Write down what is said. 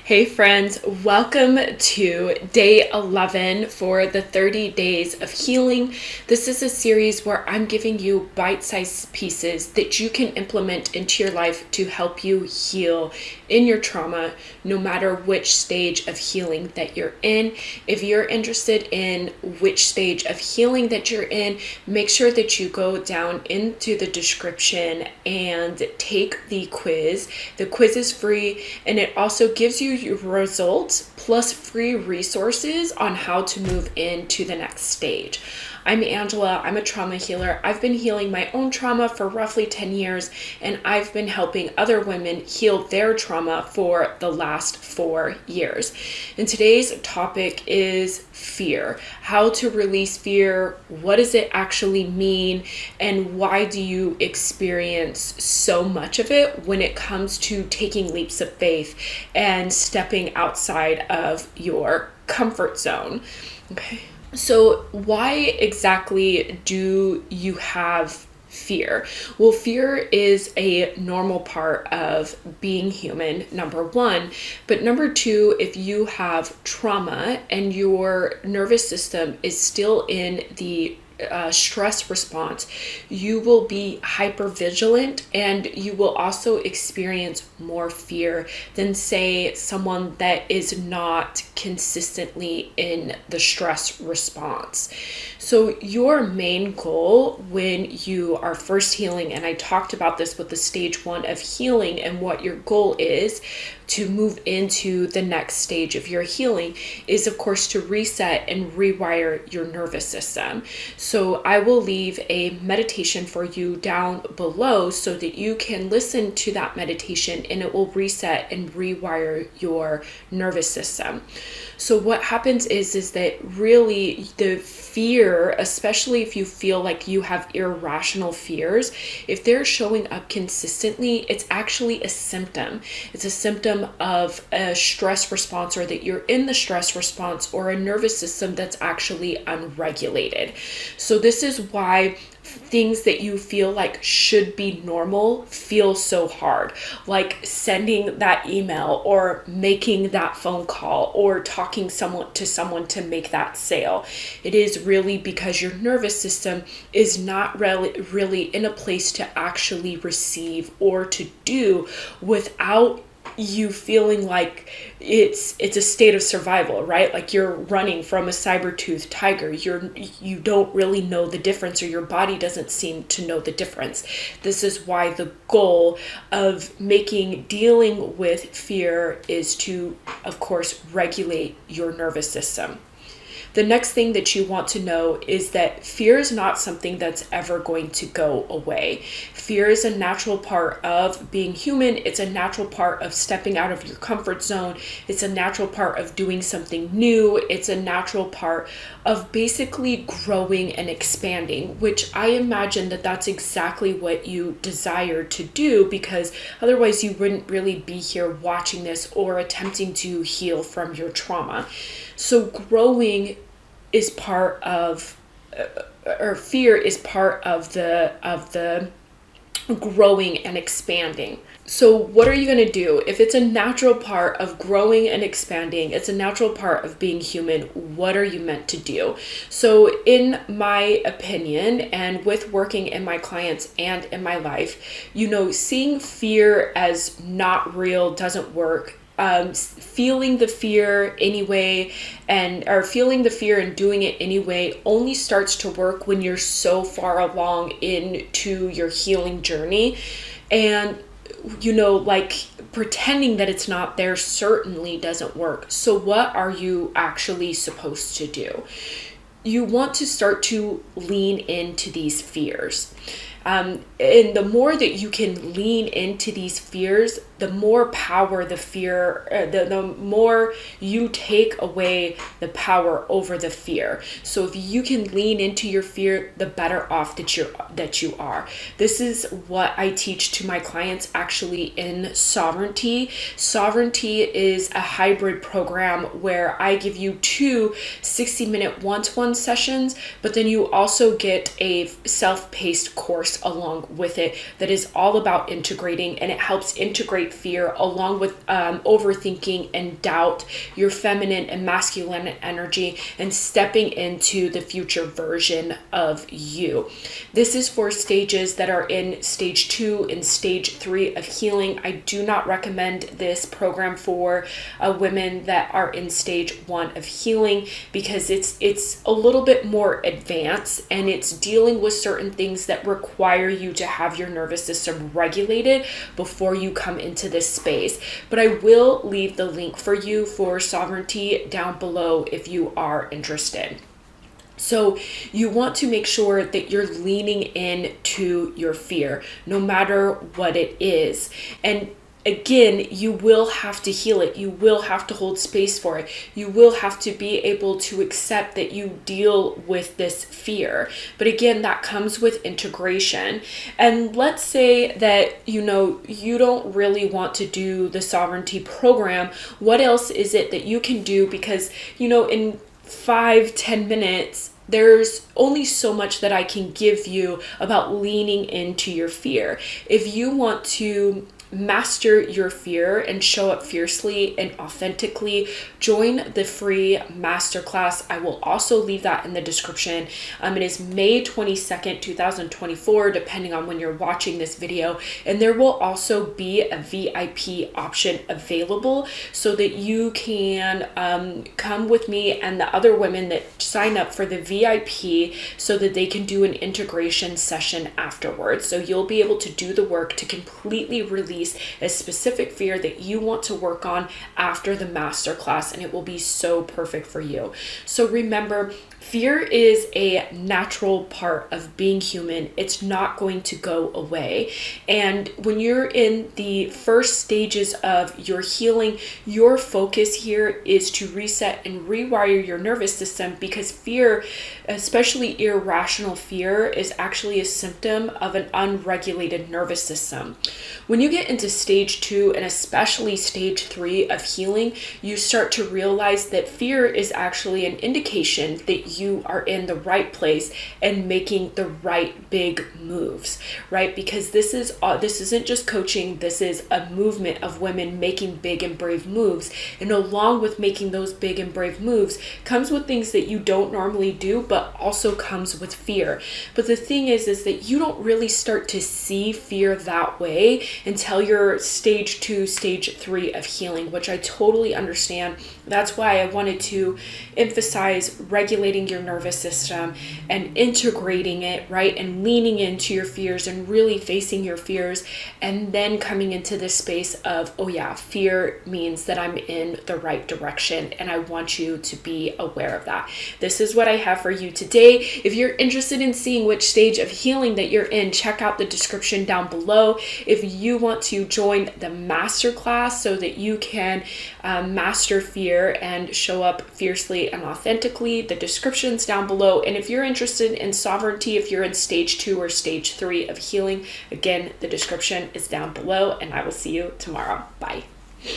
Hey friends, welcome to day 11 for the 30 days of healing. This is a series where I'm giving you bite-sized pieces that you can implement into your life to help you heal in your trauma, no matter which stage of healing that you're in. If you're interested in which stage of healing that you're in, make sure that you go down into the description and take the quiz. The quiz is free, and it also gives you your results plus free resources on how to move into the next stage. I'm Angela. I'm a trauma healer. I've been healing my own trauma for roughly 10 years, and I've been helping other women heal their trauma for the last 4 years. And today's topic is fear. How to release fear, what does it actually mean, and why do you experience so much of it when it comes to taking leaps of faith and stepping outside of your comfort zone? Okay. So why exactly do you have fear? Well, fear is a normal part of being human, number one. But number two, if you have trauma and your nervous system is still in the stress response, you will be hyper vigilant, and you will also experience more fear than, say, someone that is not consistently in the stress response. So your main goal when you are first healing, and I talked about this with the stage 1 of healing and what your goal is to move into the next stage of your healing, is of course to reset and rewire your nervous system. So I will leave a meditation for you down below so that you can listen to that meditation, and it will reset and rewire your nervous system. So what happens is that really the fear, especially if you feel like you have irrational fears, if they're showing up consistently, it's actually a symptom. It's a symptom of a stress response, or that you're in the stress response, or a nervous system that's actually unregulated. So this is why things that you feel like should be normal feel so hard, like sending that email or making that phone call or talking to someone to make that sale. It is really because your nervous system is not really in a place to actually receive or to do without you feeling like it's a state of survival, right? Like you're running from a saber-toothed tiger. You don't really know the difference, or your body doesn't seem to know the difference. This is why the goal of dealing with fear is to, of course, regulate your nervous system. The next thing that you want to know is that fear is not something that's ever going to go away. Fear is a natural part of being human. It's a natural part of stepping out of your comfort zone. It's a natural part of doing something new. It's a natural part of basically growing and expanding, which I imagine that that's exactly what you desire to do, because otherwise you wouldn't really be here watching this or attempting to heal from your trauma. So growing is part of, or fear is part of the growing and expanding. So what are you going to do? If it's a natural part of growing and expanding, it's a natural part of being human, what are you meant to do? So in my opinion, and with working in my clients and in my life, seeing fear as not real doesn't work. Feeling the fear anyway, or feeling the fear and doing it anyway only starts to work when you're so far along into your healing journey. And like pretending that it's not there certainly doesn't work. So what are you actually supposed to do? You want to start to lean into these fears. And the more that you can lean into these fears, the more power the fear, the more you take away the power over the fear. So if you can lean into your fear, the better off that you are. This is what I teach to my clients actually in Sovereignty. Sovereignty is a hybrid program where I give you 2 60-minute one-to-one sessions, but then you also get a self-paced course along with it that is all about integrating, and it helps integrate fight fear, along with overthinking and doubt, your feminine and masculine energy, and stepping into the future version of you. This is for stages that are in stage 2 and stage 3 of healing. I do not recommend this program for women that are in stage 1 of healing, because it's a little bit more advanced, and it's dealing with certain things that require you to have your nervous system regulated before you come into this space. But I will leave the link for you for Sovereignty down below if you are interested. So you want to make sure that you're leaning into your fear, no matter what it is. And again, you will have to heal it. You will have to hold space for it. You will have to be able to accept that you deal with this fear. But again, that comes with integration. And let's say that, you don't really want to do the Sovereignty program. What else is it that you can do? Because, in 5-10 minutes, there's only so much that I can give you about leaning into your fear. If you want to master your fear and show up fiercely and authentically, join the free masterclass. I will also leave that in the description. It is May 22nd, 2024, depending on when you're watching this video. And there will also be a VIP option available so that you can come with me and the other women that sign up for the VIP so that they can do an integration session afterwards. So you'll be able to do the work to completely release a specific fear that you want to work on after the masterclass, and it will be so perfect for you. So remember, fear is a natural part of being human. It's not going to go away. And when you're in the first stages of your healing, your focus here is to reset and rewire your nervous system, because fear, especially irrational fear, is actually a symptom of an unregulated nervous system. When you get into stage 2 and especially stage 3 of healing, you start to realize that fear is actually an indication that you are in the right place and making the right big moves, right? Because this isn't just coaching, this is a movement of women making big and brave moves. And along with making those big and brave moves comes with things that you don't normally do, but also comes with fear. But the thing is that you don't really start to see fear that way until you're stage 2, stage 3 of healing, which I totally understand. That's why I wanted to emphasize regulating your nervous system and integrating it, right? And leaning into your fears and really facing your fears, and then coming into this space of, oh yeah, fear means that I'm in the right direction, and I want you to be aware of that. This is what I have for you today. If you're interested in seeing which stage of healing that you're in, check out the description down below. If you want to join the masterclass so that you can master fear and show up fiercely and authentically, the description's down below. And if you're interested in Sovereignty, if you're in stage 2 or stage 3 of healing, again, the description is down below, and I will see you tomorrow. Bye.